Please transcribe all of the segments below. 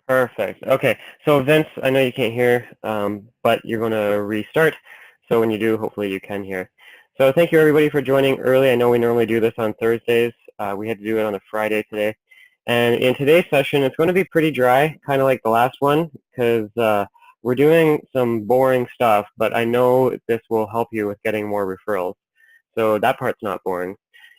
Perfect. Okay, so Vince, I know you can't hear, but you're going to restart. So when you do, hopefully you can hear. So thank you everybody for joining early. I know we normally do this on Thursdays. We had to do it on a Friday today. And in today's session, it's going to be pretty dry, kind of like the last one, because we're doing some boring stuff, but I know this will help you with getting more referrals. So that part's not boring.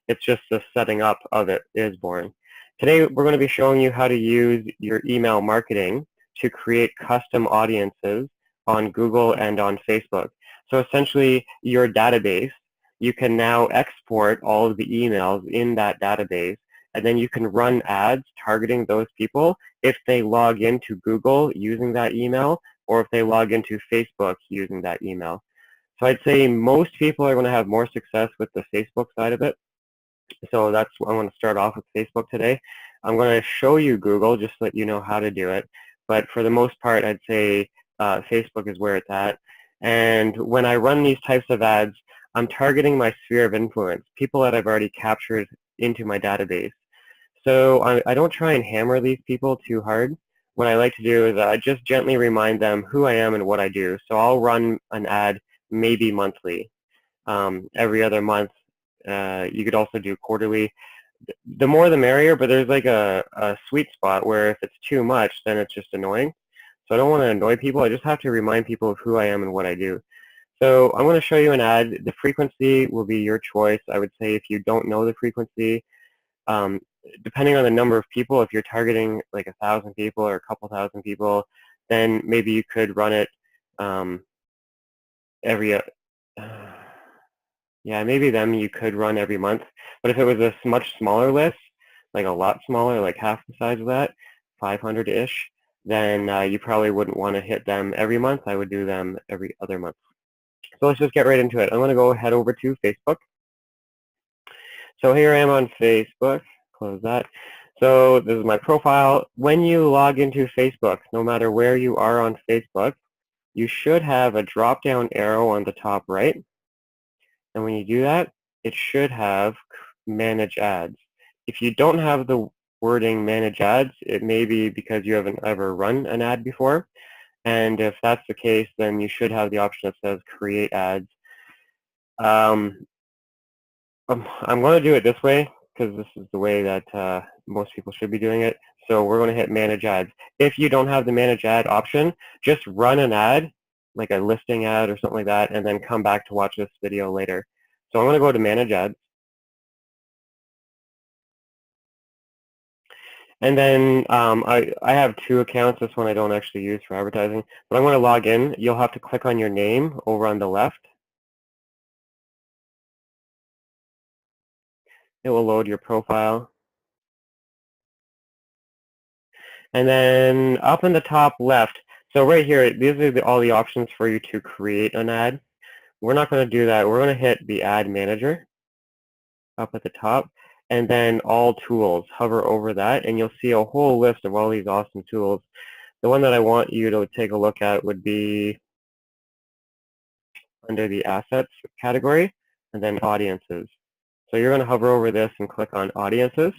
It's just the setting up of it is boring. Today, we're going to be showing you how to use your email marketing to create custom audiences on Google and on Facebook. So essentially, your database, you can now export all of the emails in that database, and then you can run ads targeting those people if they log into Google using that email or if they log into Facebook using that email. So I'd say most people are going to have more success with the Facebook side of it. So that's I'm going to start off with Facebook today. I'm going to show you Google just so that you know how to do it. But for the most part, I'd say Facebook is where it's at. And when I run these types of ads, I'm targeting my sphere of influence, people that I've already captured into my database. So I don't try and hammer these people too hard. What I like to do is I just gently remind them who I am and what I do. So I'll run an ad maybe monthly, every other month. You could also do quarterly. The more the merrier, but there's like a sweet spot where if it's too much, then it's just annoying. So I don't want to annoy people. I just have to remind people of who I am and what I do. So I'm going to show you an ad. The frequency will be your choice. I would say if you don't know the frequency, depending on the number of people, if you're targeting like 1,000 people or a couple thousand people, then maybe you could run it every yeah, maybe them you could run every month. But if it was a much smaller list, like a lot smaller, like half the size of that, 500-ish, then you probably wouldn't want to hit them every month. I would do them every other month. So let's just get right into it. I'm going to go head over to Facebook. So here I am on Facebook. Close that. So this is my profile. When you log into Facebook, no matter where you are on Facebook, you should have a drop-down arrow on the top right. And when you do that, it should have manage ads. If you don't have the wording manage ads, it may be because you haven't ever run an ad before. And if that's the case, then you should have the option that says create ads. I'm going to do it this way because this is the way that most people should be doing it. So we're going to hit manage ads. If you don't have the manage ad option, just run an ad, like a listing ad or something like that, and then come back to watch this video later. So I'm going to go to manage ads. And then I have two accounts. This one I don't actually use for advertising. But I'm going to log in. You'll have to click on your name over on the left. It will load your profile. And then up in the top left, so right here, these are all the options for you to create an ad. We're not going to do that. We're going to hit the ad manager up at the top, and then all tools. Hover over that, and you'll see a whole list of all these awesome tools. The one that I want you to take a look at would be under the assets category, and then audiences. So you're going to hover over this and click on audiences.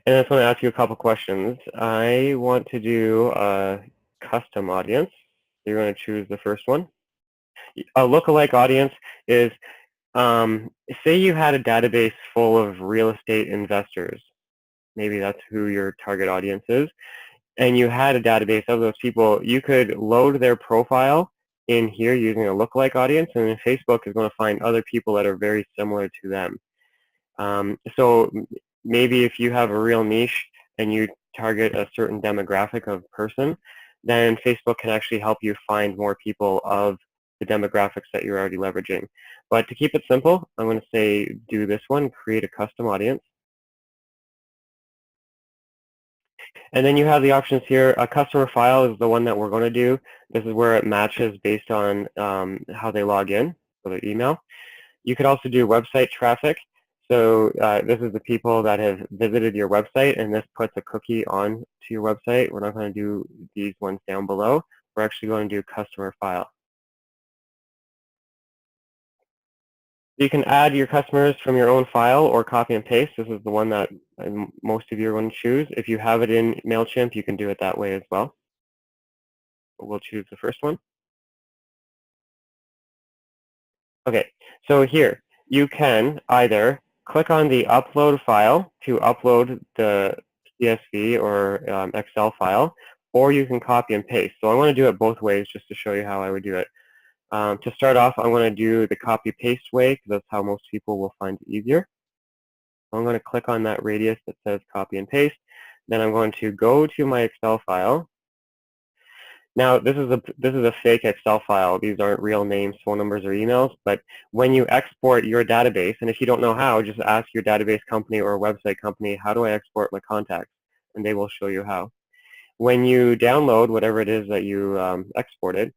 And I just want to ask you a couple questions. I want to do a custom audience. You're going to choose the first one. A lookalike audience is, say you had a database full of real estate investors. Maybe that's who your target audience is. And you had a database of those people. You could load their profile in here using a lookalike audience, and then Facebook is going to find other people that are very similar to them. So maybe if you have a real niche and you target a certain demographic of person, then Facebook can actually help you find more people of the demographics that you're already leveraging. But to keep it simple, I'm going to say do this one, create a custom audience. And then you have the options here. A customer file is the one that we're going to do. This is where it matches based on how they log in, so their email. You could also do website traffic. So this is the people that have visited your website, and this puts a cookie on to your website. We're not going to do these ones down below. We're actually going to do customer file. You can add your customers from your own file or copy and paste. This is the one that most of you are going to choose. If you have it in MailChimp, you can do it that way as well. We'll choose the first one. Okay, so here, you can either click on the upload file to upload the CSV or Excel file, or you can copy and paste. So I want to do it both ways just to show you how I would do it. To start off, I'm going to do the copy-paste way because that's how most people will find it easier. I'm going to click on that radius that says copy and paste. Then I'm going to go to my Excel file. Now, this is a fake Excel file. These aren't real names, phone numbers, or emails. But when you export your database, and if you don't know how, just ask your database company or website company, how do I export my contacts? And they will show you how. When you download whatever it is that you exported,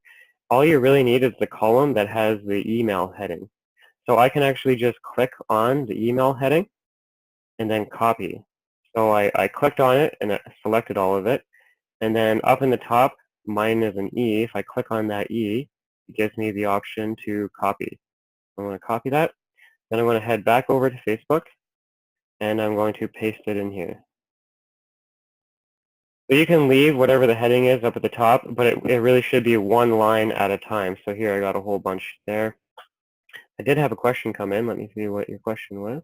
all you really need is the column that has the email heading. So I can actually just click on the email heading and then copy. So I clicked on it and I selected all of it. And then up in the top, mine is an E. If I click on that E, it gives me the option to copy. I'm going to copy that. Then I'm going to head back over to Facebook, and I'm going to paste it in here. So you can leave whatever the heading is up at the top, but it really should be one line at a time. So here I got a whole bunch there. I did have a question come in. Let me see what your question was.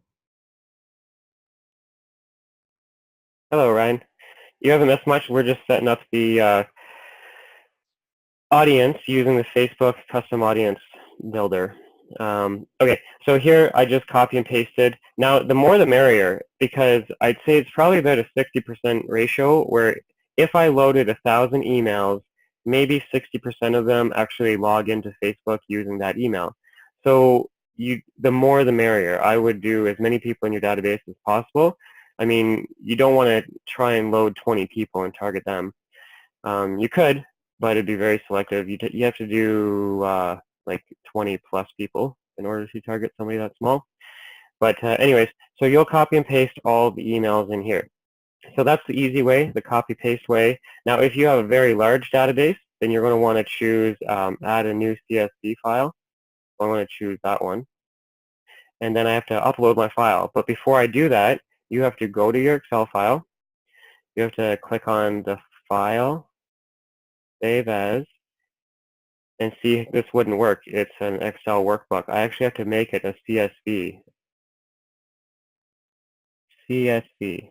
Hello, Ryan. You haven't missed much. We're just setting up the audience using the Facebook custom audience builder. Okay, so here I just copy and pasted. Now, the more the merrier, because I'd say it's probably about a 60% ratio where if I loaded 1,000 emails, maybe 60% of them actually log into Facebook using that email. So the more the merrier. I would do as many people in your database as possible. I mean, you don't want to try and load 20 people and target them. You could, but it'd be very selective. You have to do like 20 plus people in order to target somebody that small. But anyways, so you'll copy and paste all the emails in here. So that's the easy way, the copy paste way. Now, if you have a very large database, then you're going to want to choose add a new CSV file. So I'm going to choose that one. And then I have to upload my file. But before I do that, you have to go to your Excel file. You have to click on the file, save as, and see, this wouldn't work. It's an Excel workbook. I actually have to make it a CSV. CSV.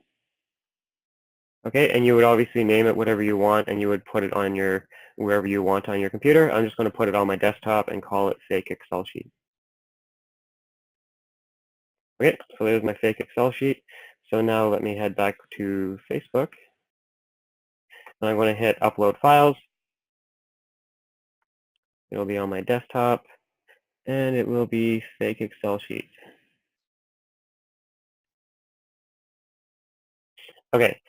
Okay, and you would obviously name it whatever you want, and you would put it on your, wherever you want on your computer. I'm just going to put it on my desktop and call it fake Excel sheet. Okay, so there's my fake Excel sheet. So now let me head back to Facebook. And I'm going to hit upload files. It'll be on my desktop, and it will be fake Excel sheet. Okay.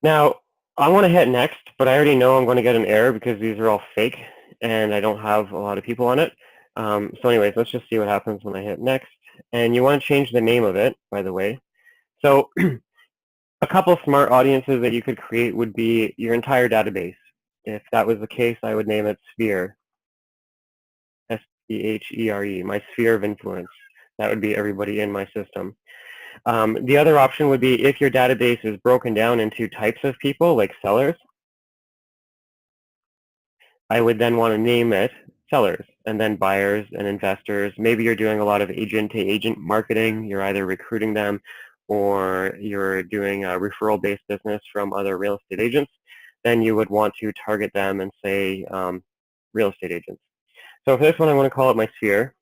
Now, I want to hit next, but I already know I'm going to get an error because these are all fake, and I don't have a lot of people on it. So anyways, let's just see what happens when I hit next. And you want to change the name of it, by the way. So a couple smart audiences that you could create would be your entire database. If that was the case, I would name it Sphere, S-P-H-E-R-E, my sphere of influence. That would be everybody in my system. The other option would be if your database is broken down into types of people, like sellers, I would then want to name it sellers, and then buyers and investors. Maybe you're doing a lot of agent-to-agent marketing. You're either recruiting them or you're doing a referral-based business from other real estate agents. Then you would want to target them and say real estate agents. So for this one, I want to call it my sphere,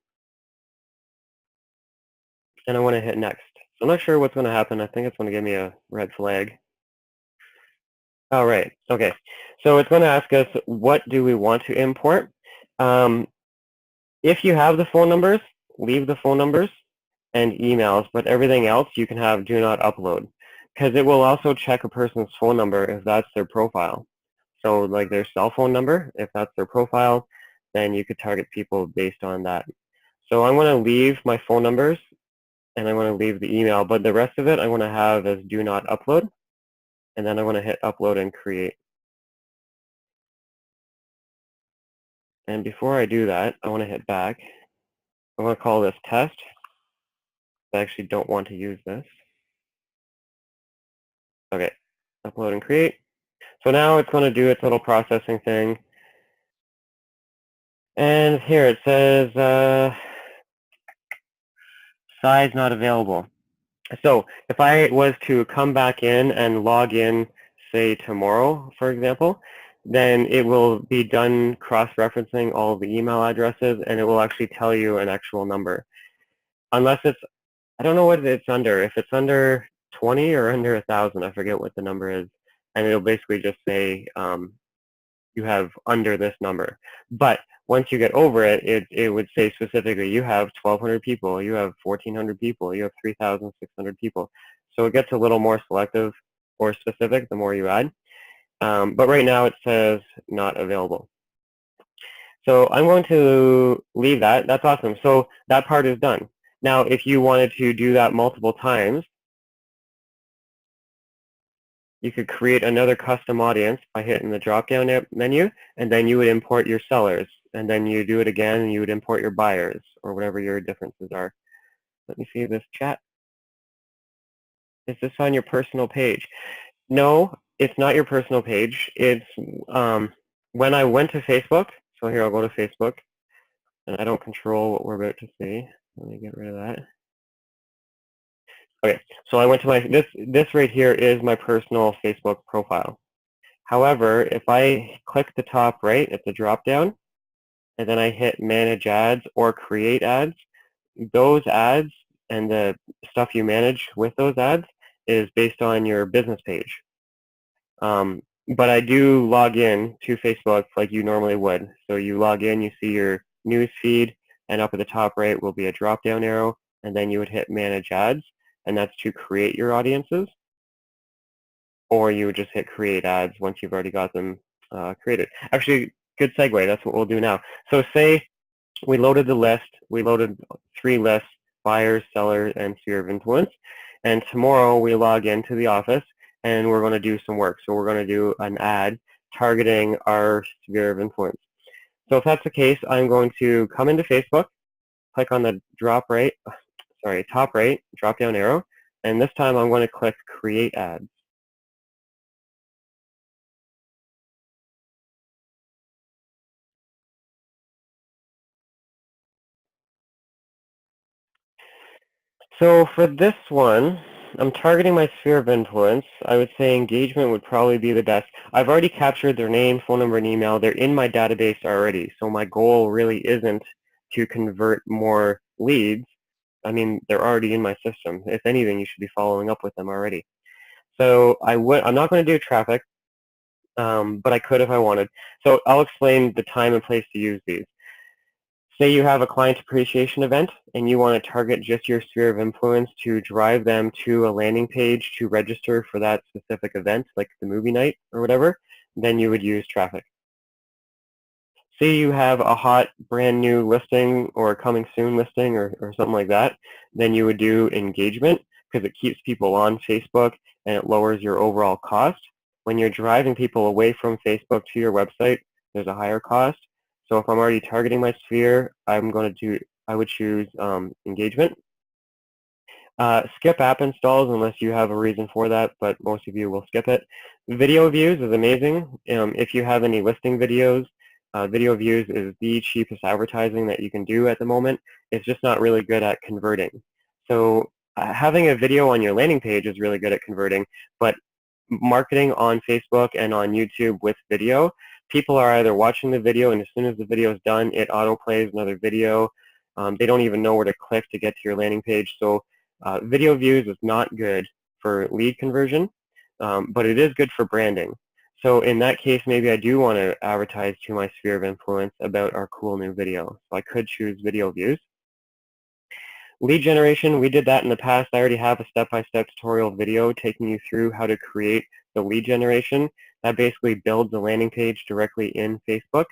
and I want to hit next. So I'm not sure what's going to happen. I think it's going to give me a red flag. All right. Okay. So it's going to ask us, what do we want to import? If you have the phone numbers, leave the phone numbers and emails, but everything else you can have do not upload, because it will also check a person's phone number if that's their profile. So like their cell phone number, if that's their profile, then you could target people based on that. So I'm going to leave my phone numbers and I'm going to leave the email, but the rest of it I want to have as do not upload, and then I want to hit upload and create. And before I do that, I want to hit back. I'm going to call this test. I actually don't want to use this. Okay, upload and create. So now it's going to do its little processing thing. And here it says size not available. So if I was to come back in and log in, say tomorrow, for example, then it will be done cross-referencing all of the email addresses, and it will actually tell you an actual number. Unless it's, I don't know what it's under. If it's under 20 or under 1,000, I forget what the number is. And it'll basically just say you have under this number. But once you get over it, it would say specifically you have 1,200 people, you have 1,400 people, you have 3,600 people. So it gets a little more selective or specific the more you add. But right now it says not available. So I'm going to leave that. That's awesome. So that part is done. Now, if you wanted to do that multiple times, you could create another custom audience by hitting the drop-down menu, and then you would import your sellers, and then you do it again, and you would import your buyers, or whatever your differences are. Let me see this chat. Is this on your personal page? No, it's not your personal page. It's when I went to Facebook. So here, I'll go to Facebook, and I don't control what we're about to see. Let me get rid of that. Okay, so I went to my, this right here is my personal Facebook profile. However, if I click the top right at the drop down, and then I hit manage ads or create ads, those ads and the stuff you manage with those ads is based on your business page. But I do log in to Facebook like you normally would. So you log in, you see your news feed, and up at the top right will be a drop down arrow, and then you would hit manage ads, and that's to create your audiences. Or you would just hit create ads once you've already got them created. Actually, good segue. That's what we'll do now. So say we loaded the list. We loaded 3 lists, buyers, sellers, and sphere of influence. And tomorrow we log into the office and we're going to do some work. So we're going to do an ad targeting our sphere of influence. So if that's the case, I'm going to come into Facebook, click on the top right, drop down arrow, and this time I'm going to click create ads. So for this one, I'm targeting my sphere of influence. I would say engagement would probably be the best. I've already captured their name, phone number, and email. They're in my database already. So my goal really isn't to convert more leads. I mean, they're already in my system. If anything, you should be following up with them already. So I'm not going to do traffic, but I could if I wanted. So I'll explain the time and place to use these. Say you have a client appreciation event and you want to target just your sphere of influence to drive them to a landing page to register for that specific event, like the movie night or whatever, then you would use traffic. Say you have a hot brand new listing or coming soon listing or something like that, then you would do engagement because it keeps people on Facebook and it lowers your overall cost. When you're driving people away from Facebook to your website, there's a higher cost. So if I'm already targeting my sphere, I would choose engagement. Skip app installs unless you have a reason for that, but most of you will skip it. Video views is amazing. If you have any listing videos, video views is the cheapest advertising that you can do at the moment. It's just not really good at converting. So having a video on your landing page is really good at converting, but marketing on Facebook and on YouTube with video, people are either watching the video and as soon as the video is done, it auto-plays another video. They don't even know where to click to get to your landing page. So video views is not good for lead conversion, but it is good for branding. So in that case, maybe I do want to advertise to my sphere of influence about our cool new video. So I could choose video views. Lead generation, we did that in the past. I already have a step-by-step tutorial video taking you through how to create the lead generation. That basically builds a landing page directly in Facebook.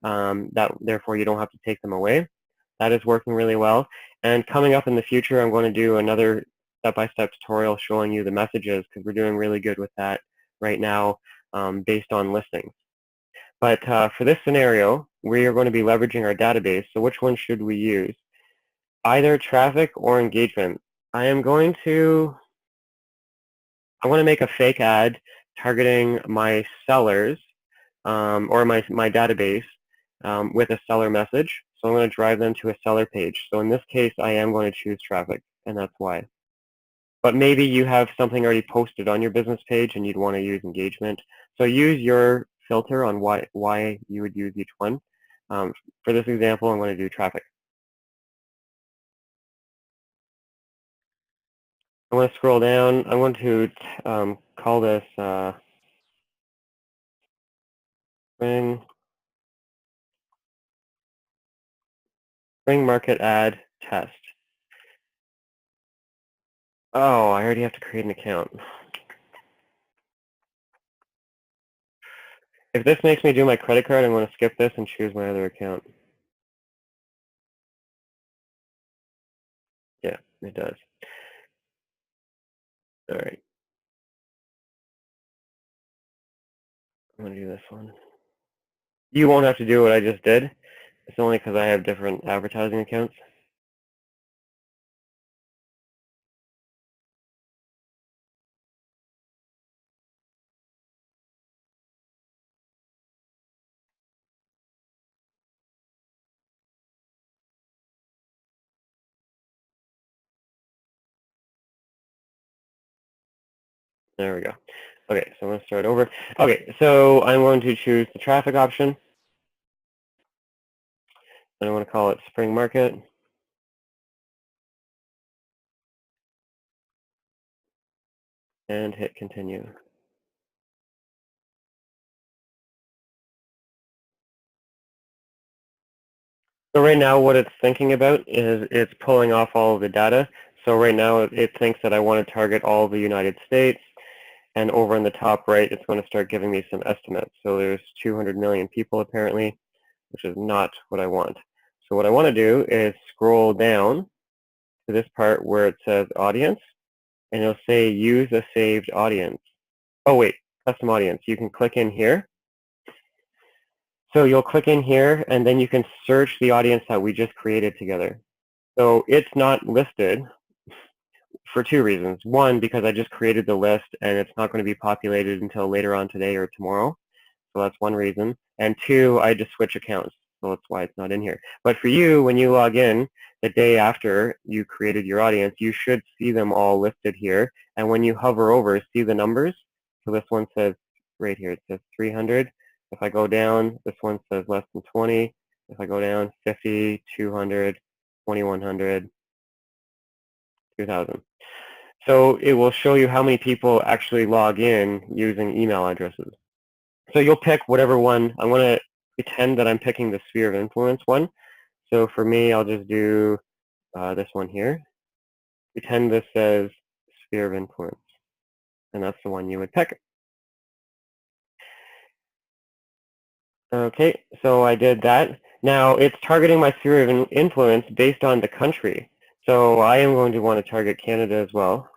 Therefore, you don't have to take them away. That is working really well. And coming up in the future, I'm going to do another step-by-step tutorial showing you the messages because we're doing really good with that right now based on listings. But for this scenario, we are going to be leveraging our database. So which one should we use? Either traffic or engagement. I want to make a fake ad targeting my sellers or my database with a seller message. So I'm going to drive them to a seller page. So in this case, I am going to choose traffic, and that's why. But maybe you have something already posted on your business page and you'd want to use engagement. So use your filter on why you would use each one. For this example, I'm going to do traffic. I want to scroll down. I want to call this spring market ad test. Oh, I already have to create an account. If this makes me do my credit card, I'm going to skip this and choose my other account. Yeah, it does. All right. I'm going to do this one. You won't have to do what I just did. It's only because I have different advertising accounts. There we go. Okay, so I'm going to start over. Okay, so I'm going to choose the traffic option. And I want to call it Spring Market. And hit continue. So right now what it's thinking about is it's pulling off all of the data. So right now it thinks that I want to target all of the United States. And over in the top right, it's going to start giving me some estimates. So there's 200 million people apparently, which is not what I want. So what I want to do is scroll down to this part where it says audience, and it'll say use a saved audience. Oh wait, custom audience. You can click in here. So you'll click in here, and then you can search the audience that we just created together. So it's not listed for two reasons. One, because I just created the list, and it's not going to be populated until later on today or tomorrow. So that's one reason. And two, I just switch accounts. So that's why it's not in here. But for you, when you log in the day after you created your audience, you should see them all listed here. And when you hover over, see the numbers. So this one says right here, it says 300. If I go down, this one says less than 20. If I go down, 50, 200, 2100, 2000. So it will show you how many people actually log in using email addresses. So you'll pick whatever one. I'm going to pretend that I'm picking the sphere of influence one. So for me, I'll just do this one here. Pretend this says sphere of influence, and that's the one you would pick. Okay, so I did that. Now it's targeting my sphere of influence based on the country. So I am going to want to target Canada as well.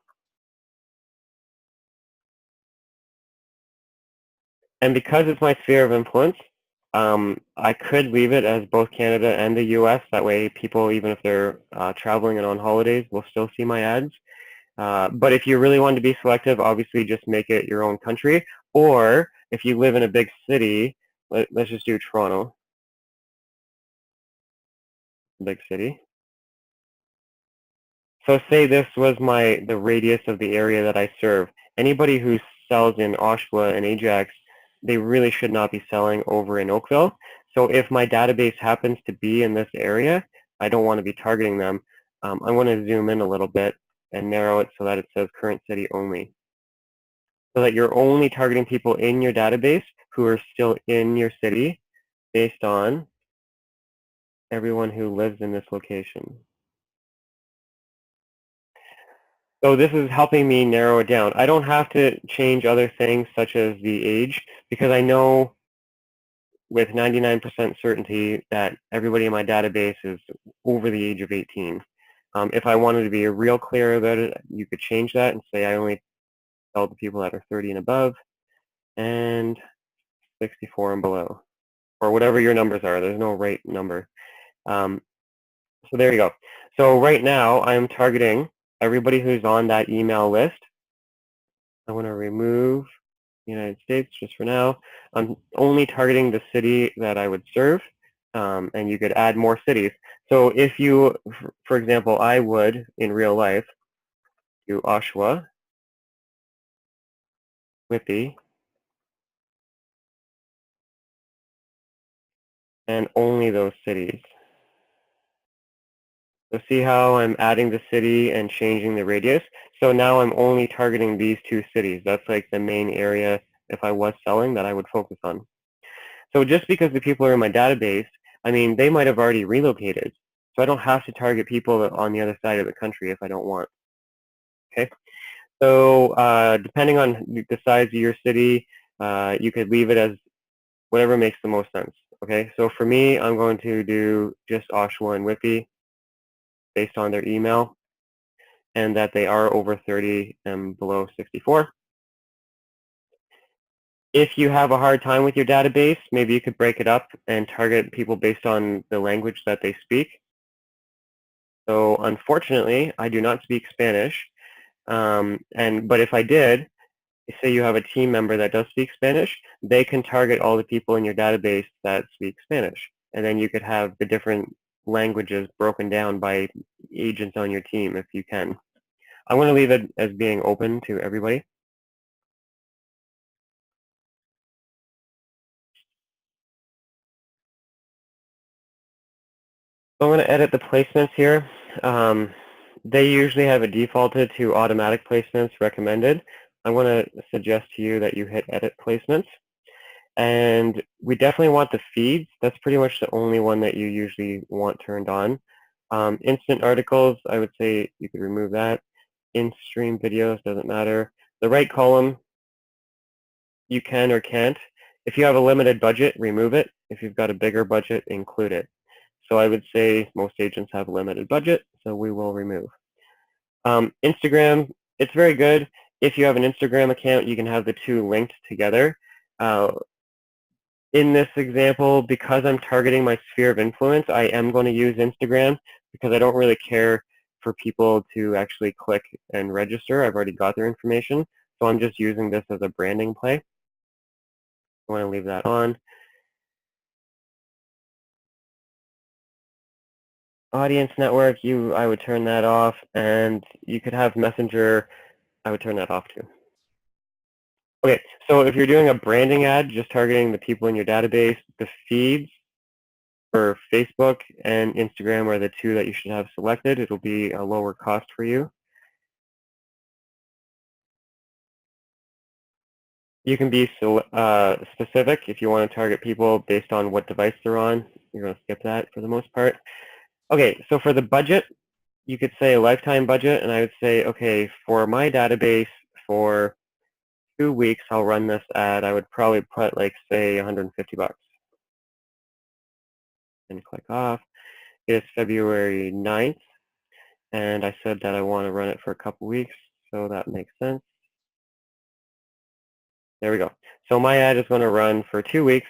And because it's my sphere of influence, I could leave it as both Canada and the U.S. That way people, even if they're traveling and on holidays, will still see my ads. But if you really want to be selective, obviously just make it your own country. Or if you live in a big city, let's just do Toronto, big city. So say this was the radius of the area that I serve. Anybody who sells in Oshawa and Ajax, they really should not be selling over in Oakville. So if my database happens to be in this area, I don't want to be targeting them. I'm going to zoom in a little bit and narrow it so that it says current city only. So that you're only targeting people in your database who are still in your city based on everyone who lives in this location. So this is helping me narrow it down. I don't have to change other things such as the age because I know with 99% certainty that everybody in my database is over the age of 18. If I wanted to be real clear about it, you could change that and say I only sell to people that are 30 and above and 64 and below, or whatever your numbers are. There's no right number. So there you go. So right now I'm targeting everybody who's on that email list. I want to remove the United States just for now. I'm only targeting the city that I would serve, and you could add more cities. So if you, for example, I would in real life do Oshawa, Whitby, and only those cities. So see how I'm adding the city and changing the radius? So now I'm only targeting these two cities. That's like the main area, if I was selling, that I would focus on. So just because the people are in my database, I mean, they might have already relocated. So I don't have to target people on the other side of the country if I don't want. Okay. So depending on the size of your city, you could leave it as whatever makes the most sense. Okay. So for me, I'm going to do just Oshawa and Whitby based on their email, and that they are over 30 and below 64. If you have a hard time with your database, maybe you could break it up and target people based on the language that they speak. So unfortunately, I do not speak Spanish, but if I did, say you have a team member that does speak Spanish, they can target all the people in your database that speak Spanish, and then you could have the different languages broken down by agents on your team if you can. I'm going to leave it as being open to everybody. So I'm going to edit the placements here. They usually have it defaulted to automatic placements recommended. I'm going to suggest to you that you hit edit placements. And we definitely want the feeds. That's pretty much the only one that you usually want turned on. Instant articles, I would say you could remove that. In-stream videos, doesn't matter. The right column, you can or can't. If you have a limited budget, remove it. If you've got a bigger budget, include it. So I would say most agents have a limited budget, so we will remove. Instagram, it's very good. If you have an Instagram account, you can have the two linked together. In this example, because I'm targeting my sphere of influence, I am going to use Instagram because I don't really care for people to actually click and register. I've already got their information, so I'm just using this as a branding play. I want to leave that on. Audience network, I would turn that off, and you could have Messenger. I would turn that off too. Okay, so if you're doing a branding ad, just targeting the people in your database, the feeds for Facebook and Instagram are the two that you should have selected. It'll be a lower cost for you. You can be specific if you want to target people based on what device they're on. You're going to skip that for the most part. Okay, so for the budget, you could say a lifetime budget, and I would say, okay, for my database for 2 weeks, I'll run this ad. I would probably put like, say, 150 bucks. And click off. It's February 9th, and I said that I want to run it for a couple weeks, so that makes sense. There we go. So my ad is going to run for 2 weeks,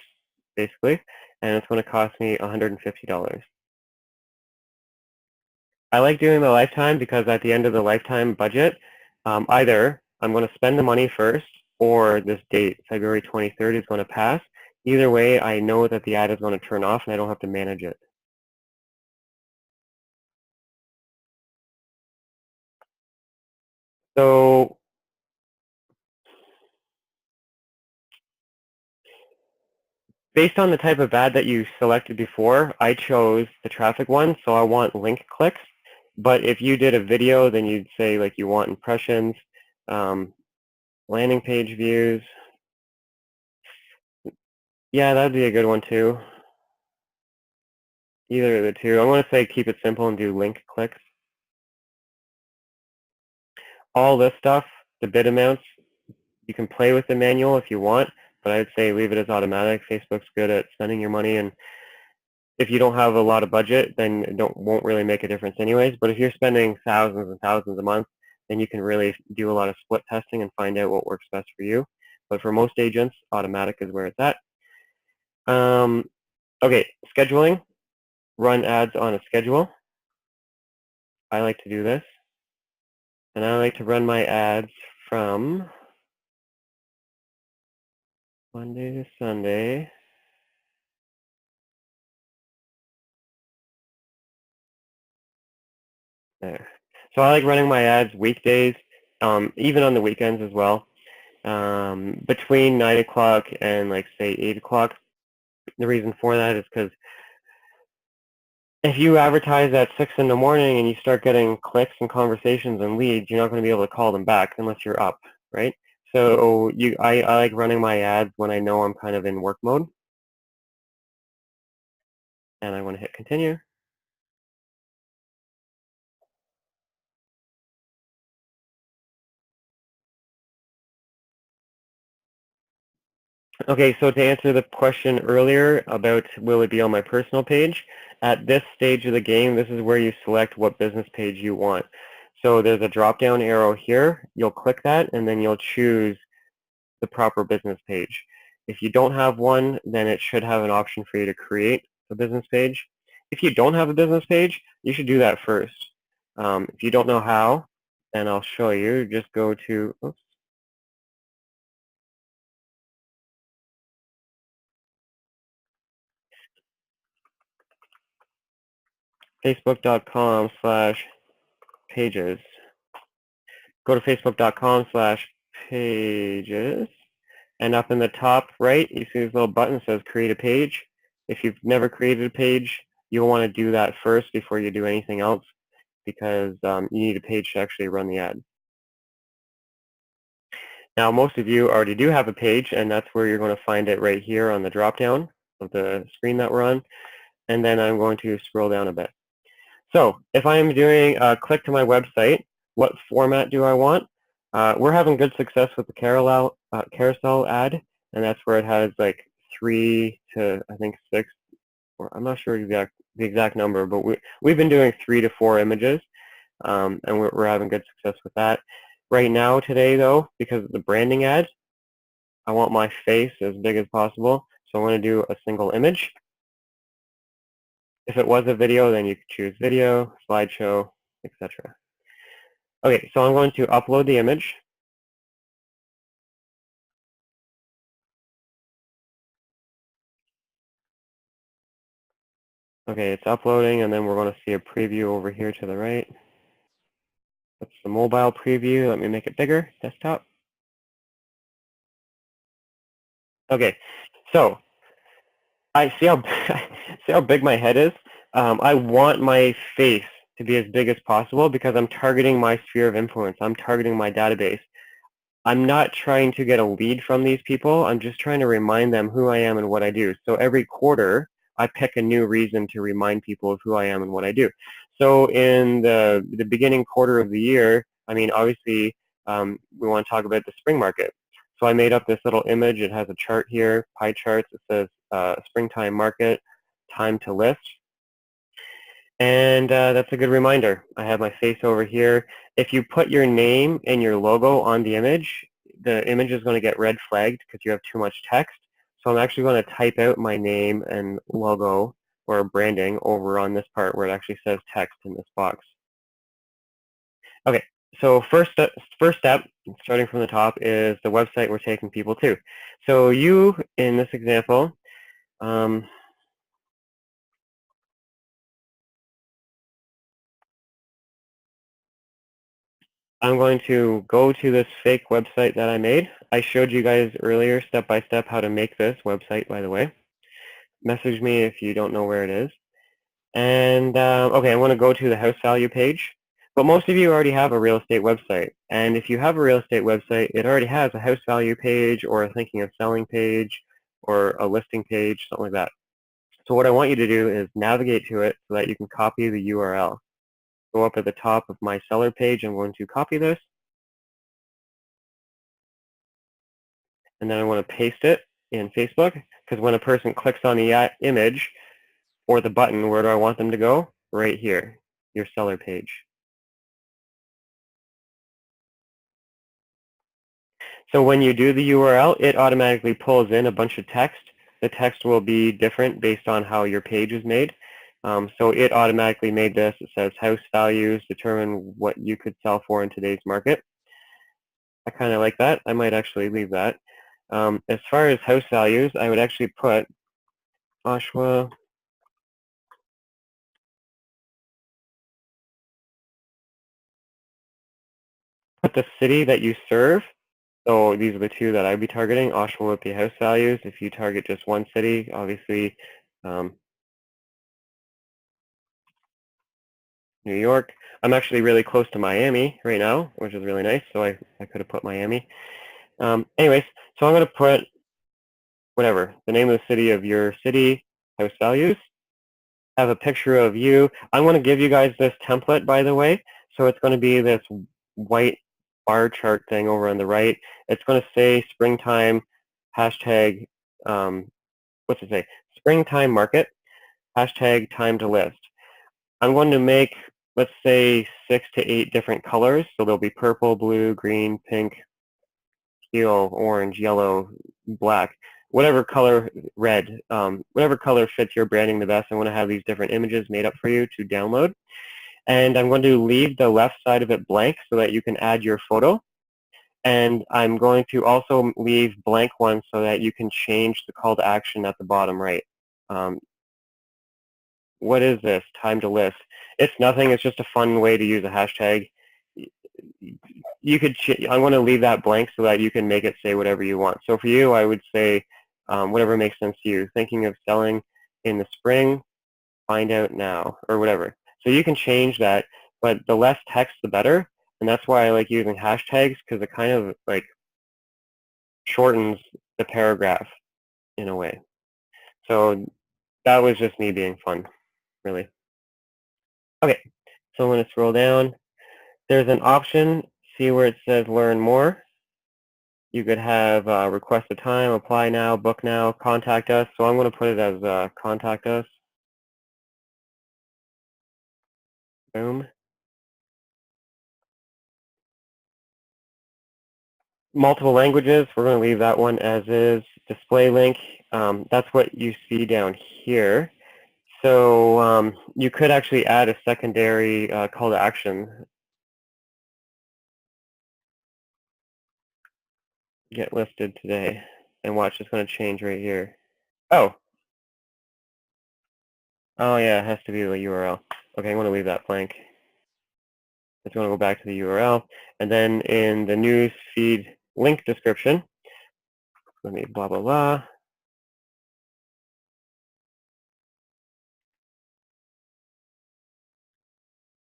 basically, and it's going to cost me $150. I like doing the lifetime because at the end of the lifetime budget, either I'm going to spend the money first or this date, February 23rd, is going to pass. Either way, I know that the ad is going to turn off and I don't have to manage it. So based on the type of ad that you selected before, I chose the traffic one, so I want link clicks. But if you did a video, then you'd say like you want impressions, landing page views. Yeah, that'd be a good one too. Either of the two. I want to say keep it simple and do link clicks. All this stuff, the bid amounts, you can play with the manual if you want, but I'd say leave it as automatic. Facebook's good at spending your money, and if you don't have a lot of budget, then it won't really make a difference anyways. But if you're spending thousands and thousands a month, then you can really do a lot of split testing and find out what works best for you. But for most agents, automatic is where it's at. Okay, scheduling. Run ads on a schedule. I like to do this, and I like to run my ads from Monday to Sunday. There. So I like running my ads weekdays, even on the weekends as well, between 9 o'clock and like say 8 o'clock. The reason for that is because if you advertise at 6 in the morning and you start getting clicks and conversations and leads, you're not going to be able to call them back unless you're up, right? So I like running my ads when I know I'm kind of in work mode, and I want to hit continue. Okay, so to answer the question earlier about will it be on my personal page, at this stage of the game, this is where you select what business page you want. So there's a drop-down arrow here. You'll click that, and then you'll choose the proper business page. If you don't have one, then it should have an option for you to create a business page. If you don't have a business page, you should do that first. If you don't know how, then I'll show you. Just go to, oops, facebook.com/pages. Go to facebook.com/pages, and up in the top right, you see this little button that says create a page. If you've never created a page, you'll want to do that first before you do anything else, because you need a page to actually run the ad. Now, most of you already do have a page, and that's where you're going to find it right here on the drop-down of the screen that we're on. And then I'm going to scroll down a bit. So if I'm doing a click to my website, what format do I want? We're having good success with the carousel ad, and that's where it has like 3 to, I think, 6, or I'm not sure the exact number, but we've been doing 3 to 4 images, and we're having good success with that. Right now, today, though, because of the branding ad, I want my face as big as possible, so I'm going to do a single image. If it was a video, then you could choose video, slideshow, etc. Okay, so I'm going to upload the image. Okay, it's uploading, and then we're going to see a preview over here to the right. That's the mobile preview. Let me make it bigger, desktop. Okay, so I see how see how big my head is. I want my face to be as big as possible because I'm targeting my sphere of influence. I'm targeting my database. I'm not trying to get a lead from these people. I'm just trying to remind them who I am and what I do. So every quarter, I pick a new reason to remind people of who I am and what I do. So in the beginning quarter of the year, I mean, obviously, we want to talk about the spring market. So I made up this little image. It has a chart here, pie charts. It says springtime market, time to list. And that's a good reminder. I have my face over here. If you put your name and your logo on the image is going to get red flagged because you have too much text. So I'm actually going to type out my name and logo or branding over on this part where it actually says text in this box. Okay, so first step, starting from the top, is the website we're taking people to. So you, in this example, I'm going to go to this fake website that I made. I showed you guys earlier step by step how to make this website, by the way. Message me if you don't know where it is. And okay, I want to go to the house value page. But most of you already have a real estate website. And if you have a real estate website, it already has a house value page or a thinking of selling page or a listing page, something like that. So what I want you to do is navigate to it so that you can copy the URL. Go up at the top of my seller page. I'm going to copy this. And then I want to paste it in Facebook, because when a person clicks on the image or the button, where do I want them to go? Right here, your seller page. So when you do the URL, it automatically pulls in a bunch of text. The text will be different based on how your page is made. So it automatically made this. It says house values determine what you could sell for in today's market. I kind of like that. I might actually leave that. As far as house values, I would actually put Oshawa, put the city that you serve. So these are the two that I'd be targeting. Oshawa with the house values. If you target just one city, obviously New York. I'm actually really close to Miami right now, which is really nice. So I could have put Miami. Anyways, so I'm going to put whatever, the name of the city of your city, house values. Have a picture of you. I'm going to give you guys this template, by the way. So it's going to be this white bar chart thing over on the right. It's going to say springtime, hashtag, what's it say? Springtime market, hashtag time to list. I'm going to make, let's say, 6 to 8 different colors. So there'll be purple, blue, green, pink, teal, orange, yellow, black, whatever color, red, whatever color fits your branding the best. I want to have these different images made up for you to download. And I'm going to leave the left side of it blank so that you can add your photo. And I'm going to also leave blank ones so that you can change the call to action at the bottom right. What is this? Time to list. It's nothing. It's just a fun way to use a hashtag. You could. I want to leave that blank so that you can make it say whatever you want. So for you, I would say whatever makes sense to you. Thinking of selling in the spring, find out now, or whatever. So you can change that, but the less text, the better. And that's why I like using hashtags, because it kind of like shortens the paragraph in a way. So that was just me being fun, really. Okay, so I'm going to scroll down. There's an option, see where it says learn more. You could have request a time, apply now, book now, contact us. So I'm going to put it as contact us. Boom. Multiple languages, we're going to leave that one as is. Display link, that's what you see down here. So you could actually add a secondary call to action. Get listed today. And watch, it's going to change right here. Oh. Oh yeah, it has to be the URL. Okay, I'm going to leave that blank. It's going to go back to the URL. And then in the news feed link description, let me blah, blah, blah.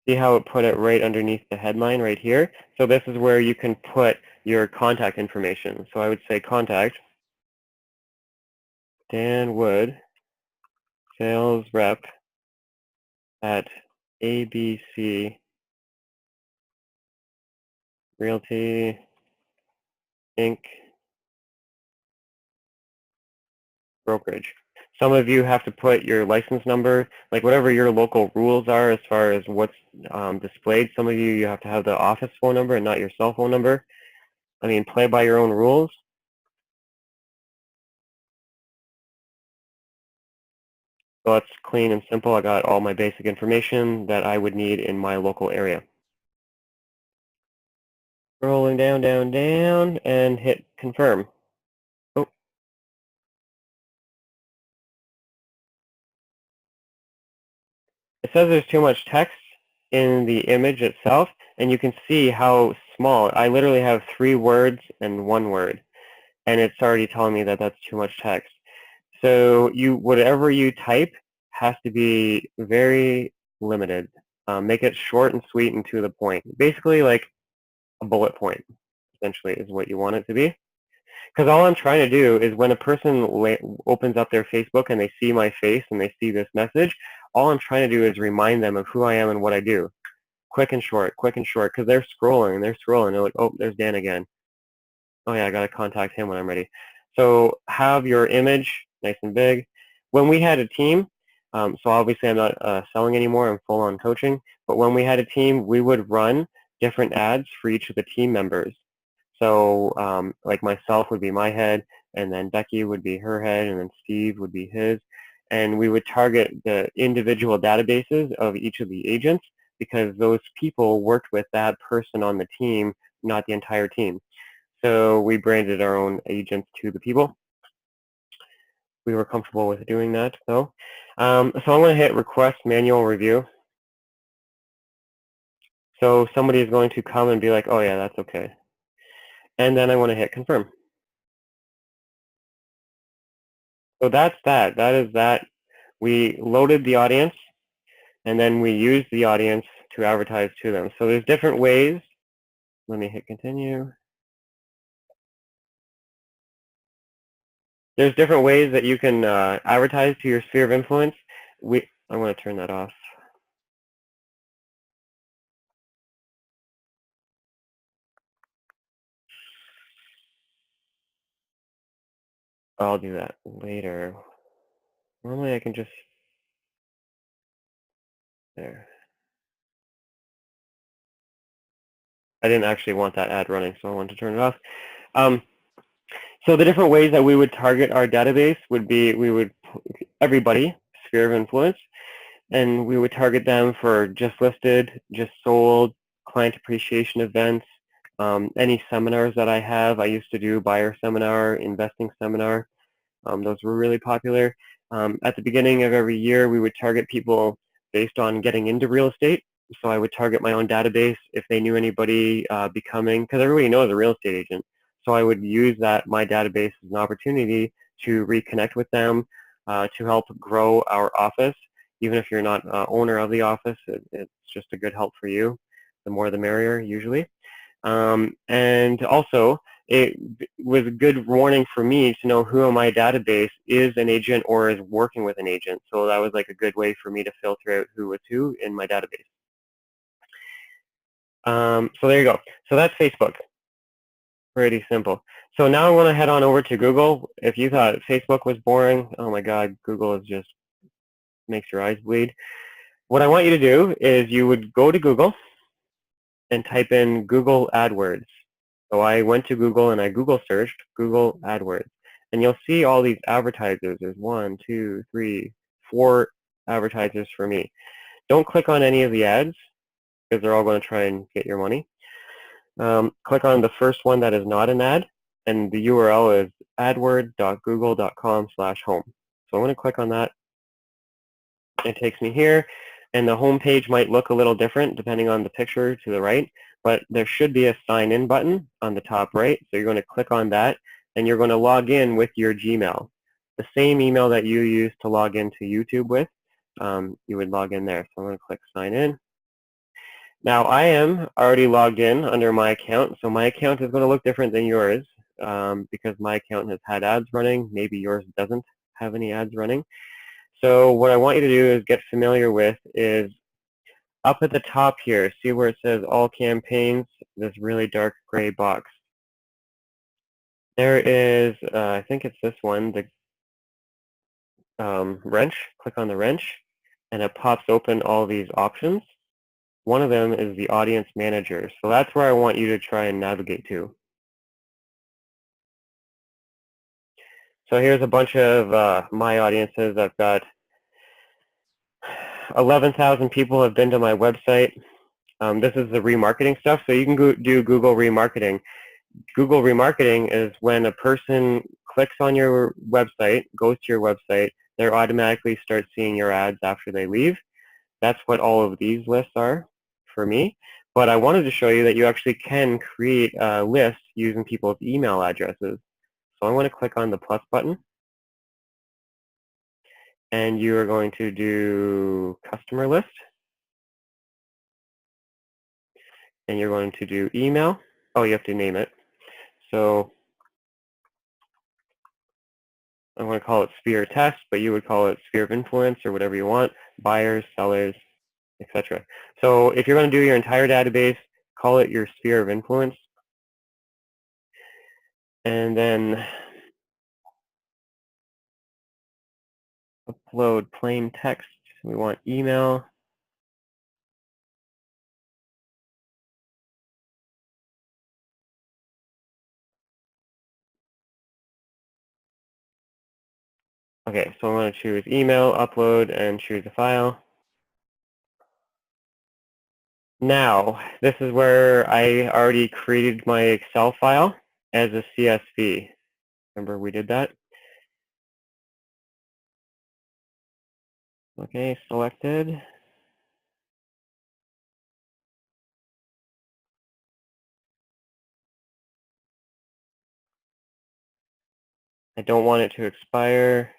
See how it put it right underneath the headline right here? So this is where you can put your contact information. So I would say contact Dan Wood, sales rep at ABC Realty Inc. brokerage. Some of you have to put your license number, like whatever your local rules are as far as what's displayed. Some of you have to have the office phone number and not your cell phone number. I mean, play by your own rules. So it's clean and simple. I got all my basic information that I would need in my local area. Scrolling down, down, down, and hit confirm. Oh. It says there's too much text in the image itself, and you can see how small. I literally have 3 words and 1 word, and it's already telling me that that's too much text. So whatever you type has to be very limited. Make it short and sweet and to the point. Basically like a bullet point, essentially, is what you want it to be. Because all I'm trying to do is when a person opens up their Facebook and they see my face and they see this message, all I'm trying to do is remind them of who I am and what I do. Quick and short, because they're scrolling, they're like, oh, there's Dan again. Oh yeah, I got to contact him when I'm ready. So have your image nice and big. When we had a team, so obviously I'm not selling anymore, I'm full on coaching, but when we had a team, we would run different ads for each of the team members. So like myself would be my head, and then Becky would be her head, and then Steve would be his. and we would target the individual databases of each of the agents because those people worked with that person on the team, not the entire team. So we branded our own agents to the people. We were comfortable with doing that, though. So I'm going to hit request manual review. So somebody is going to come and be like, oh yeah, that's okay. And then I want to hit confirm. So that's that. That is that. We loaded the audience, and then we used the audience to advertise to them. So there's different ways. Let me hit continue. There's different ways that you can advertise to your sphere of influence. I want to turn that off. I'll do that later. Normally I can just, there. I didn't actually want that ad running, so I wanted to turn it off. So the different ways that we would target our database would be, everybody, sphere of influence, and we would target them for just listed, just sold, client appreciation events, any seminars that I have. I used to do buyer seminar, investing seminar. Those were really popular. At the beginning of every year, we would target people based on getting into real estate. So I would target my own database if they knew anybody becoming, because everybody knows a real estate agent. So I would use my database as an opportunity to reconnect with them, to help grow our office. Even if you're not owner of the office, it's just a good help for you. The more the merrier, usually. And also, it was a good warning for me to know who in my database is an agent or is working with an agent. So that was like a good way for me to filter out who was who in my database. So there you go. So that's Facebook. Pretty simple. So now I want to head on over to Google. If you thought Facebook was boring, oh my God, Google is just makes your eyes bleed. What I want you to do is you would go to Google and type in Google AdWords. So I went to Google and I Google searched Google AdWords. And you'll see all these advertisers. There's 1, 2, 3, 4 advertisers for me. Don't click on any of the ads because they're all going to try and get your money. Click on the first one that is not an ad, and the URL is adwords.google.com/home. So I'm going to click on that. It takes me here, and the home page might look a little different depending on the picture to the right, but there should be a sign in button on the top right. So you're going to click on that, and you're going to log in with your Gmail. The same email that you use to log into YouTube with, you would log in there. So I'm going to click sign in. Now I am already logged in under my account, so my account is going to look different than yours because my account has had ads running. Maybe yours doesn't have any ads running. So what I want you to do is get familiar with is up at the top here, see where it says all campaigns, this really dark gray box. There is, I think it's this one, the wrench. Click on the wrench, and it pops open all these options. One of them is the audience manager. So that's where I want you to try and navigate to. So here's a bunch of my audiences. I've got 11,000 people have been to my website. This is the remarketing stuff. So you can do Google remarketing. Google remarketing is when a person clicks on your website, goes to your website, they automatically start seeing your ads after they leave. That's what all of these lists are for me. But I wanted to show you that you actually can create a list using people's email addresses. So I want to click on the plus button. And you are going to do customer list. And you're going to do email. Oh, you have to name it. So I want to call it sphere test, but you would call it sphere of influence or whatever you want, buyers, sellers, etc. So if you're going to do your entire database, call it your sphere of influence. And then upload plain text. We want email. Okay, so I'm going to choose email, upload, and choose a file. Now, this is where I already created my Excel file as a CSV. Remember we did that? Okay, selected. I don't want it to expire.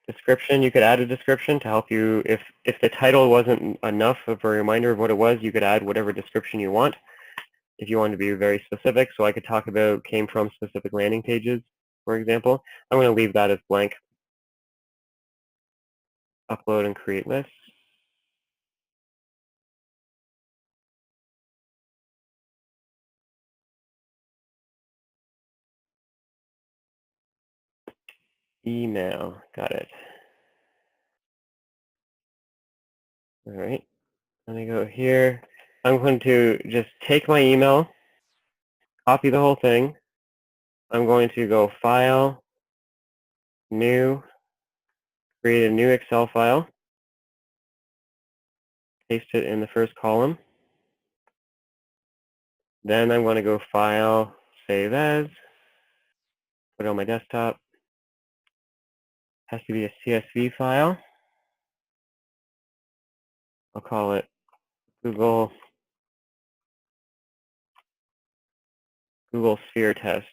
Description, you could add a description to help you. If the title wasn't enough of a reminder of what it was, you could add whatever description you want if you want to be very specific. So I could talk about came from specific landing pages, for example. I'm going to leave that as blank. Upload and create list. Email, got it. All right, let me go here. I'm going to just take my email, copy the whole thing. I'm going to go File, New, create a new Excel file, paste it in the first column. Then I'm going to go File, Save As, put it on my desktop. Has to be a CSV file. I'll call it Google Sphere Test.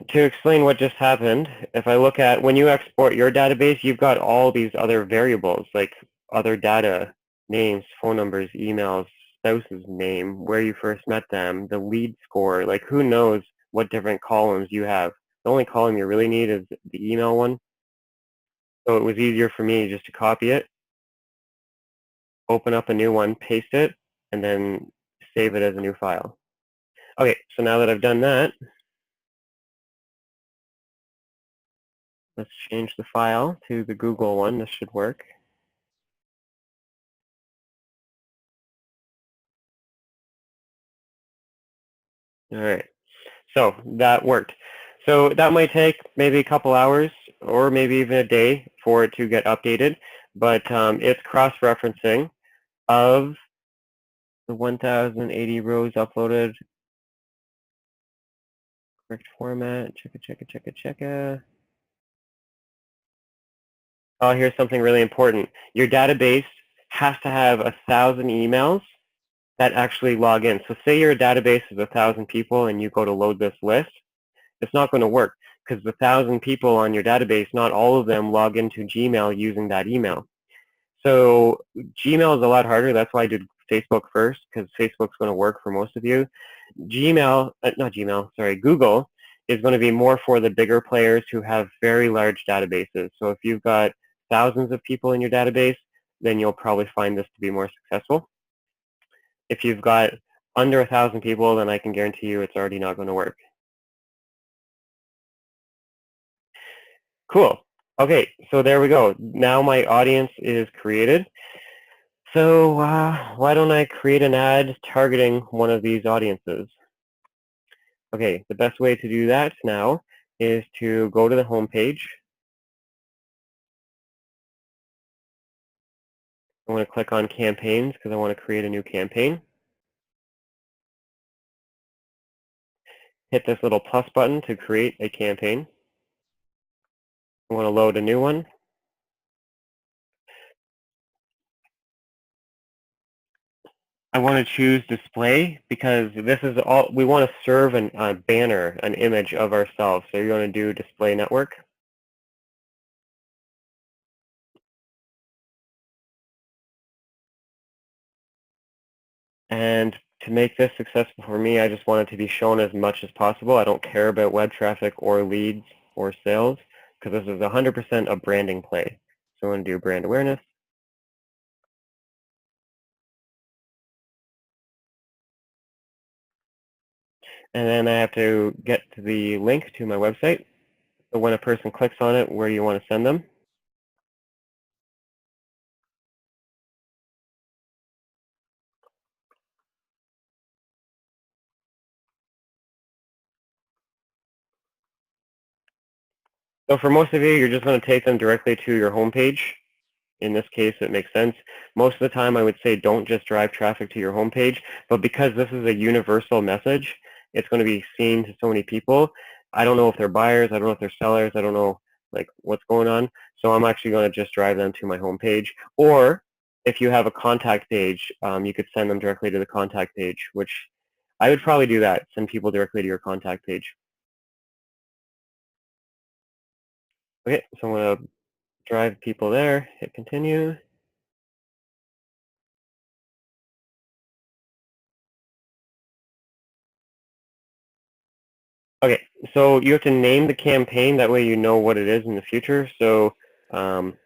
To explain what just happened, if I look at when you export your database, you've got all these other variables like other data, names, phone numbers, emails, spouse's name, where you first met them, the lead score, like who knows what different columns you have. The only column you really need is the email one. So it was easier for me just to copy it, open up a new one, paste it, and then save it as a new file. Okay, so now that I've done that, let's change the file to the Google one. This should work. All right, so that worked. So that might take maybe a couple hours or maybe even a day for it to get updated, but it's cross-referencing of the 1,080 rows uploaded, correct format, checka. Oh, here's something really important. Your database has to have 1,000 emails that actually log in. So say your database is 1,000 people and you go to load this list, it's not going to work because the 1,000 people on your database, not all of them log into Gmail using that email. So Gmail is a lot harder. That's why I did Facebook first, because Facebook's going to work for most of you. Google is going to be more for the bigger players who have very large databases. So if you've got thousands of people in your database, then you'll probably find this to be more successful. If you've got under 1,000 people, then I can guarantee you it's already not going to work. Cool. Okay, so there we go. Now my audience is created. So why don't I create an ad targeting one of these audiences? Okay, the best way to do that now is to go to the home page. I want to click on campaigns because I want to create a new campaign. Hit this little plus button to create a campaign. I want to load a new one. I want to choose display because this is all, we want to serve a banner, an image of ourselves. So you're going to do display network. And to make this successful for me, I just want it to be shown as much as possible. I don't care about web traffic or leads or sales because this is 100% a branding play. So I'm going to do brand awareness. And then I have to get to the link to my website. So when a person clicks on it, where you want to send them. So for most of you, you're just going to take them directly to your home page. In this case, it makes sense. Most of the time, I would say don't just drive traffic to your home page, but because this is a universal message, it's going to be seen to so many people. I don't know if they're buyers, I don't know if they're sellers, I don't know like what's going on. So I'm actually going to just drive them to my home page. Or if you have a contact page, you could send them directly to the contact page, which I would probably do that, send people directly to your contact page. Okay, so I'm going to drive people there, hit continue. Okay, so you have to name the campaign, that way you know what it is in the future. So um,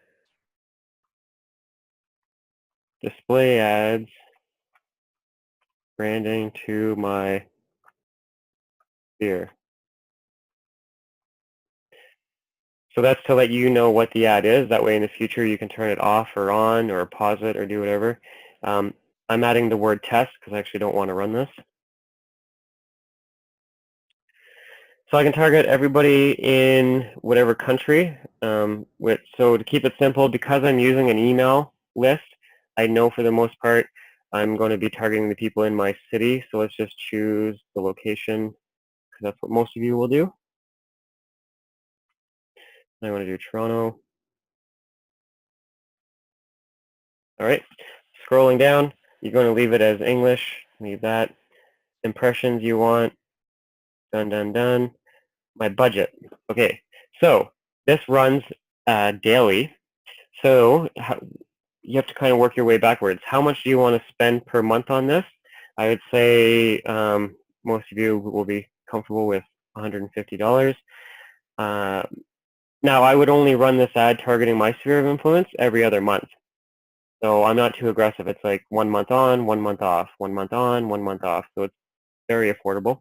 display ads, branding to my sphere. So that's to let you know what the ad is. That way in the future you can turn it off or on or pause it or do whatever. I'm adding the word test because I actually don't want to run this. So I can target everybody in whatever country. So to keep it simple, because I'm using an email list, I know for the most part I'm going to be targeting the people in my city. So let's just choose the location because that's what most of you will do. I want to do Toronto. All right. Scrolling down, you're going to leave it as English. Leave that. Impressions you want. Done, done, done. My budget. Okay. So this runs daily. So you have to kind of work your way backwards. How much do you want to spend per month on this? I would say most of you will be comfortable with $150. Now, I would only run this ad targeting my sphere of influence every other month. So I'm not too aggressive. It's like 1 month on, 1 month off, 1 month on, 1 month off. So it's very affordable.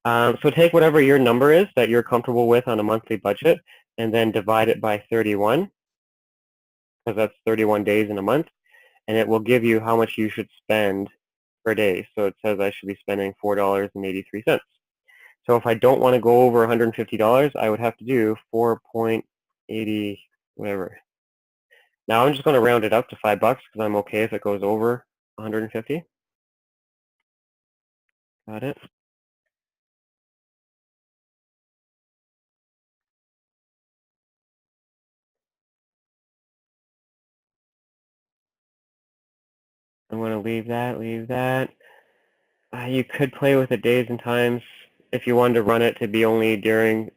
So take whatever your number is that you're comfortable with on a monthly budget and then divide it by 31, because that's 31 days in a month, and it will give you how much you should spend per day. So it says I should be spending $4.83. So if I don't want to go over $150, I would have to do 4.80 whatever. Now I'm just going to round it up to $5 because I'm okay if it goes over 150. Got it. I'm going to leave that, leave that. You could play with the days and times. If you wanted to run it to be only during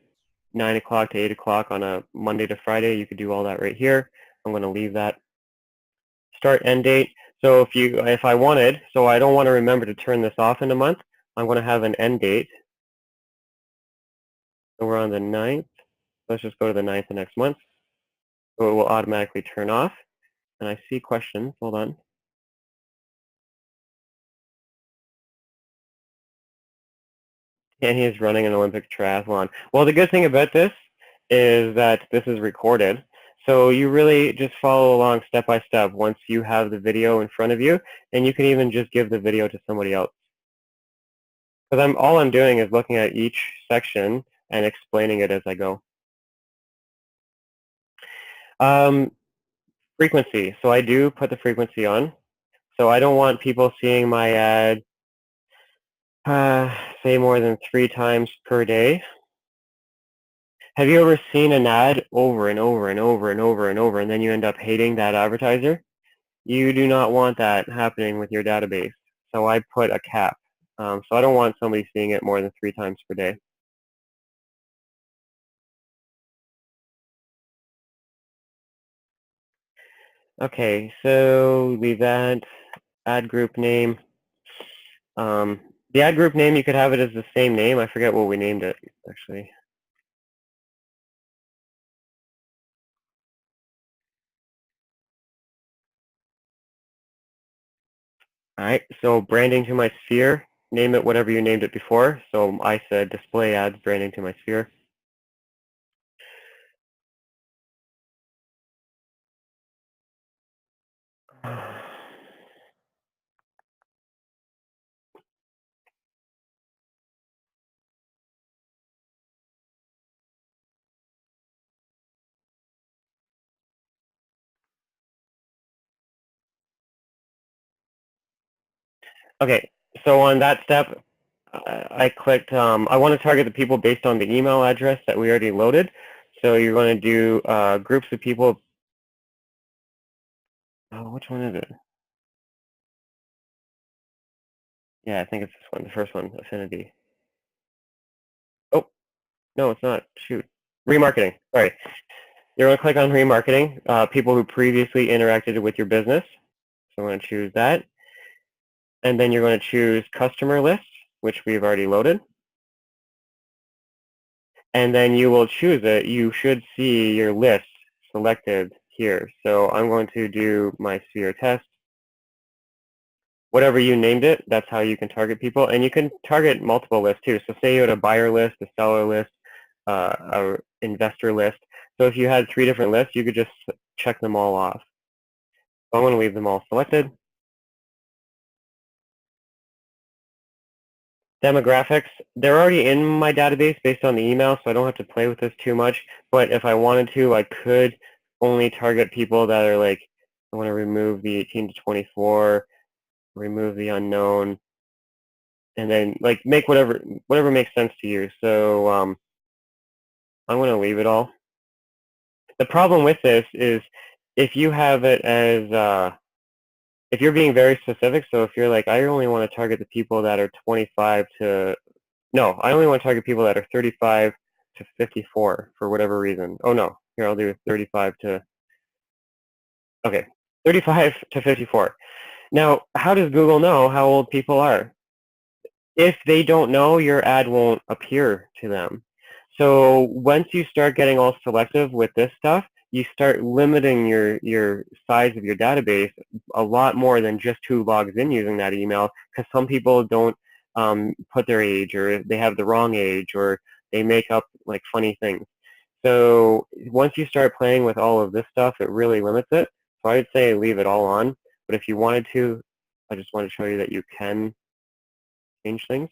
9 o'clock to 8 o'clock on a Monday to Friday, you could do all that right here. I'm going to leave that. Start end date. So if I wanted, so I don't want to remember to turn this off in a month, I'm going to have an end date. So we're on the 9th. Let's just go to the 9th of next month. So it will automatically turn off. And I see questions. Hold on. And he is running an Olympic triathlon. Well, the good thing about this is that this is recorded. So you really just follow along step by step once you have the video in front of you, and you can even just give the video to somebody else. Because all I'm doing is looking at each section and explaining it as I go. Frequency. So I do put the frequency on. So I don't want people seeing my ad, say more than 3 times per day. Have you ever seen an ad over and over and over and over and over, and then you end up hating that advertiser? You do not want that happening with your database. So I put a cap. So I don't want somebody seeing it more than 3 times per day. Okay, so leave that. Ad group name. The ad group name, you could have it as the same name. I forget what we named it, actually. All right, so branding to my sphere, name it whatever you named it before. So I said display ads, branding to my sphere. Okay, so on that step, I clicked, I want to target the people based on the email address that we already loaded. So you're going to do groups of people. Oh, which one is it? Yeah, I think it's this one, the first one, affinity. Oh, no, it's not. Shoot. Remarketing. Sorry. You're going to click on remarketing, people who previously interacted with your business. So I'm going to choose that. And then you're going to choose customer list, which we've already loaded. And then you will choose it. You should see your list selected here. So I'm going to do my sphere test. Whatever you named it, that's how you can target people. And you can target multiple lists too. So say you had a buyer list, a seller list, a investor list. So if you had 3 different lists, you could just check them all off. So I'm going to leave them all selected. Demographics, they're already in my database based on the email, so I don't have to play with this too much. But if I wanted to, I could only target people that are like, I want to remove the 18 to 24, remove the unknown, and then like make whatever makes sense to you. So I'm going to leave it all. The problem with this is if you have it as, if you're being very specific, so if you're like, I only want to target the people that are 25 to, no, I only want to target people that are 35 to 54 for whatever reason. Oh no, here I'll do 35 to, okay, 35 to 54. Now, how does Google know how old people are? If they don't know, your ad won't appear to them. So once you start getting all selective with this stuff, you start limiting your size of your database a lot more than just who logs in using that email, because some people don't put their age, or they have the wrong age, or they make up like funny things. So once you start playing with all of this stuff, it really limits it. So I'd say leave it all on. But if you wanted to, I just want to show you that you can change things.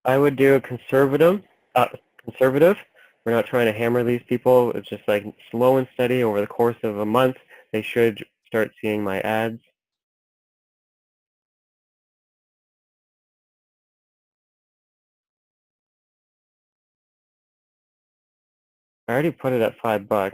I would do a conservative. Uh, conservative. We're not trying to hammer these people. It's just like slow and steady over the course of a month. They should start seeing my ads. I already put it at $5.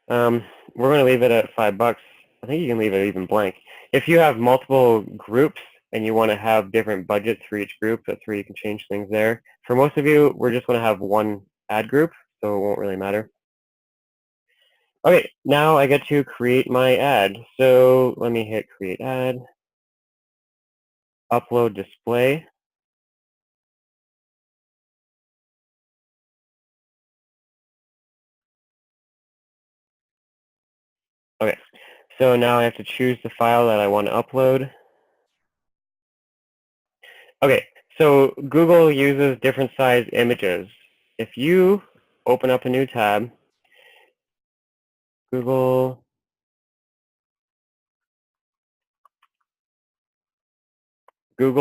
We're going to leave it at $5. I think you can leave it even blank. If you have multiple groups and you want to have different budgets for each group, that's where you can change things there. For most of you, we're just going to have one ad group, so it won't really matter. Okay, now I get to create my ad. So let me hit create ad, upload display. Okay, so now I have to choose the file that I want to upload. Okay, so Google uses different size images. If you open up a new tab, Google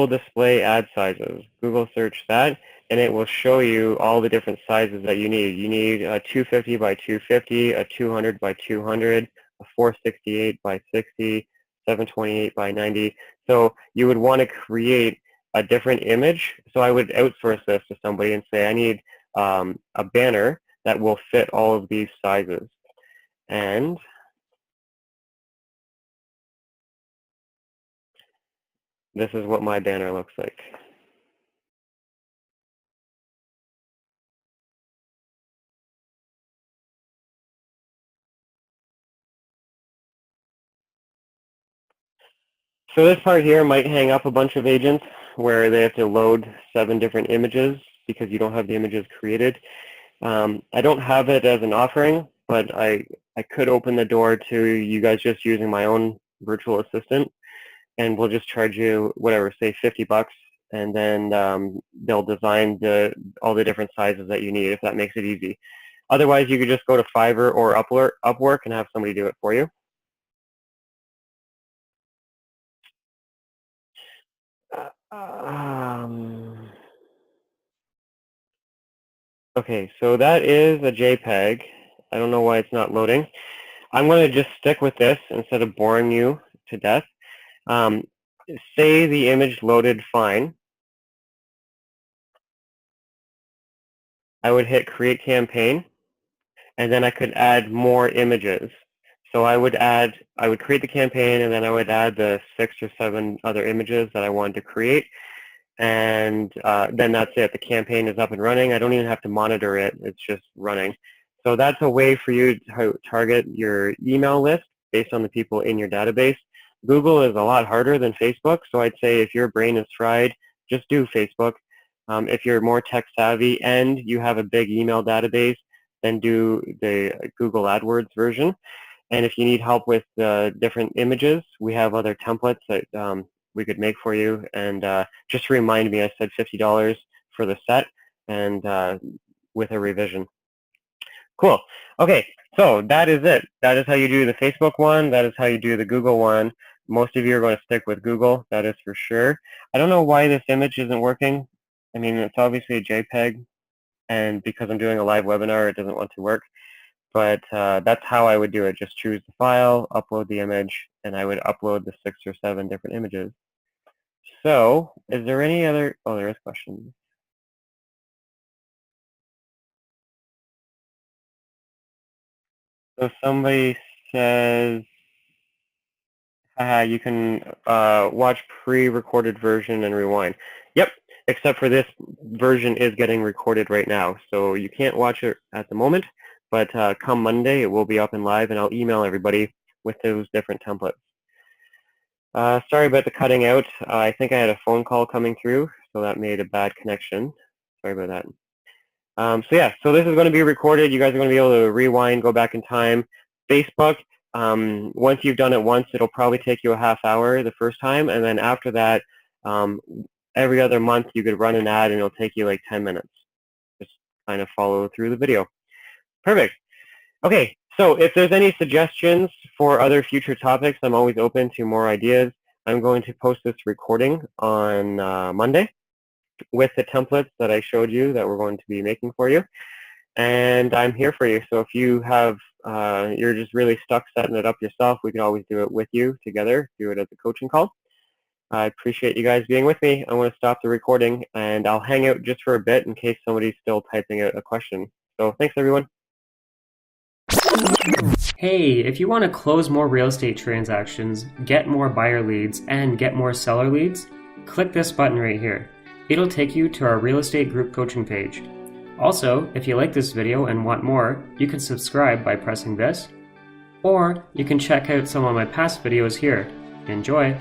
display ad sizes. Google search that, and it will show you all the different sizes that you need. You need a 250 by 250, a 200 by 200, a 468 by 60, 728 by 90. So you would want to create a different image. So I would outsource this to somebody and say, I need a banner that will fit all of these sizes. And this is what my banner looks like. So this part here might hang up a bunch of agents where they have to load 7 different images because you don't have the images created. I don't have it as an offering, but I could open the door to you guys just using my own virtual assistant, and we'll just charge you whatever, say $50, and then they'll design all the different sizes that you need if that makes it easy. Otherwise, you could just go to Fiverr or Upwork and have somebody do it for you. Um, Okay, so that is a JPEG. I don't know why it's not loading. I'm going to just stick with this instead of boring you to death. Say the image loaded fine. I would hit Create Campaign, and then I could add more images. So I would create the campaign, and then I would add the 6 or 7 other images that I wanted to create. And then that's it. The campaign is up and running. I don't even have to monitor it. It's just running. So that's a way for you to target your email list based on the people in your database. Google is a lot harder than Facebook, so I'd say if your brain is fried, just do Facebook. If you're more tech savvy and you have a big email database, then do the Google AdWords version. And if you need help with different images, we have other templates that we could make for you. And just to remind me, I said $50 for the set and with a revision. Cool. Okay, so that is it. That is how you do the Facebook one. That is how you do the Google one. Most of you are going to stick with Google. That is for sure. I don't know why this image isn't working. I mean, it's obviously a JPEG, and because I'm doing a live webinar, it doesn't want to work. But that's how I would do it. Just choose the file, upload the image, and I would upload the 6 or 7 different images. So is there any other, oh, there is questions. So somebody says, you can watch pre-recorded version and rewind. Yep, except for this version is getting recorded right now. So you can't watch it at the moment, but come Monday it will be up and live, and I'll email everybody with those different templates. Sorry about the cutting out. I think I had a phone call coming through, so that made a bad connection. Sorry about that. So yeah, so this is going to be recorded. You guys are going to be able to rewind, go back in time. Facebook, once you've done it once, it'll probably take you a half hour the first time, and then after that, every other month you could run an ad and it'll take you like 10 minutes. Just kind of follow through the video. Perfect. Okay, so if there's any suggestions for other future topics, I'm always open to more ideas. I'm going to post this recording on Monday with the templates that I showed you that we're going to be making for you. And I'm here for you. So if you have, you're just really stuck setting it up yourself, we can always do it with you together, do it as a coaching call. I appreciate you guys being with me. I want to stop the recording, and I'll hang out just for a bit in case somebody's still typing out a question. So thanks, everyone. Hey, if you want to close more real estate transactions, get more buyer leads, and get more seller leads, click this button right here. It'll take you to our real estate group coaching page. Also, if you like this video and want more, you can subscribe by pressing this, or you can check out some of my past videos here. Enjoy!